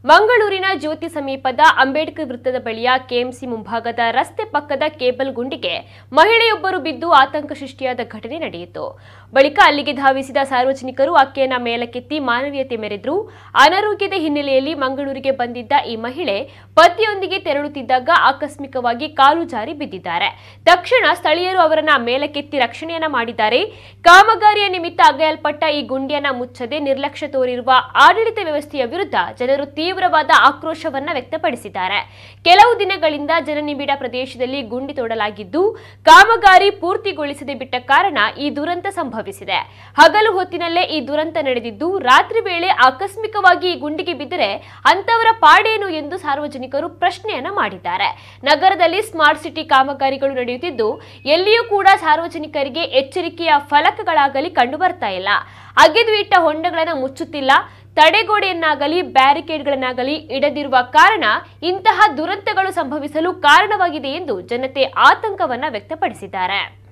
ಮಂಗಳೂರಿನ ಜ್ಯೋತಿ ಸಮೀಪದ ಅಂಬೇಡ್ಕರ್ ವೃತ್ತದ ಬಳಿಯ ಕೆಎಂಸಿ ಮುಂಭಾಗದ ರಸ್ತೆ ಪಕ್ಕದ ಕೇಬಲ್ ಗುಂಡಿಗೆ ಮಹಿಳೆಯೊಬ್ಬರು ಬಿದ್ದು ಆತಂಕ ಸೃಷ್ಟಿಯಾದ ಘಟನೆ ನಡೆಯಿತು. ಬಳಿಕ ಅಲ್ಲಿಗೆ ಧಾವಿಸಿದ ಸಾರ್ವಜನಿಕರು ಆಕೆಯನ್ನ ಮೇಲಕ್ಕೆತ್ತಿ ಮಾನವೀಯತೆ ಮೆರೆದರು. ಅನಾರೋಗ್ಯದ ಹಿನ್ನೆಲೆಯಲ್ಲಿ ಮಂಗಳೂರಿಗೆ ಬಂದಿದ್ದ ಈ ಮಹಿಳೆ ಪತಿಯೊಂದಿಗೆ ತೆರಳುತ್ತಿದ್ದಾಗ ಆಕಸ್ಮಿಕವಾಗಿ ಕಾಲು ಜಾರಿ ಬಿದ್ದಿದ್ದಾರೆ. ತಕ್ಷಣ ಸ್ಥಳೀಯರು ಅವರನ್ನ ಮೇಲಕ್ಕೆತ್ತಿ ರಕ್ಷಣೆಯನ್ನ ಮಾಡಿದ್ದಾರೆ. ಕಾಮಗಾರಿಯ ನಿಮಿತ್ತ ಅಗೆಯಲ್ಪಟ್ಟ ಈ ಗುಂಡಿಯನ್ನ ಮುಚ್ಚದೆ ನಿರ್ಲಕ್ಷ್ಯ ತೋರಿರುವ ಆಡಳಿತ ವ್ಯವಸ್ಥೆಯ ವಿರುದ್ಧ ಜನರು ತೀವ್ರವಾದ ಆಕ್ರೋಶವನ್ನ ವ್ಯಕ್ತಪಡಿಸಿದ್ದಾರೆ. ಕೆಲವು ದಿನಗಳಿಂದ ಜನನಿಬಿಡ ಪ್ರದೇಶದಲ್ಲಿ ಗುಂಡಿ ತೋಡಲಾಗಿದ್ದು ಕಾಮಗಾರಿ ಪೂರ್ತಿಗೊಳಿಸದೆ ಬಿಟ್ಟ ಕಾರಣ ಈ ದುರಂತ ಸಂಭವಿಸಿದೆ. ಹಗಲು ಹೊತ್ತಿನಲ್ಲೇ ಈ ದುರಂತ ನಡೆದಿದ್ದು ರಾತ್ರಿ ವೇಳೆ ಆಕಸ್ಮಿಕವಾಗಿ ಈ ಗುಂಡಿಗೆ ಬಿದ್ದರೆ ಅಂತವರ ಪಾಡೇನು ಎಂದು ಸಾರ್ವಜನಿಕರು ಪ್ರಶ್ನೆಯನ್ನ ಮಾಡಿದ್ದಾರೆ. ನಗರದಲ್ಲಿ ಸ್ಮಾರ್ಟ್ ಸಿಟಿ ಕಾಮಗಾರಿಗಳು ನಡೆಯುತ್ತಿದ್ದು ಎಲ್ಲಿಯೂ ಕೂಡ ಸಾರ್ವಜನಿಕರಿಗೆ ಎಚ್ಚರಿಕೆಯ ಫಲಕಗಳಾಗಲಿ ಕಂಡು ಬರ್ತಾ ಇಲ್ಲ. ಅಗೆದು ಇಟ್ಟ ಹೊಂಡಗಳನ್ನು ಮುಚ್ಚುತ್ತಿಲ್ಲ. ತಡೆಗೋಡೆಯನ್ನಾಗಲಿ ಬ್ಯಾರಿಕೇಡ್ಗಳನ್ನಾಗಲಿ ಇಡದಿರುವ ಕಾರಣ ಇಂತಹ ದುರಂತಗಳು ಸಂಭವಿಸಲು ಕಾರಣವಾಗಿದೆ ಎಂದು ಜನತೆ ಆತಂಕವನ್ನ ವ್ಯಕ್ತಪಡಿಸಿದ್ದಾರೆ.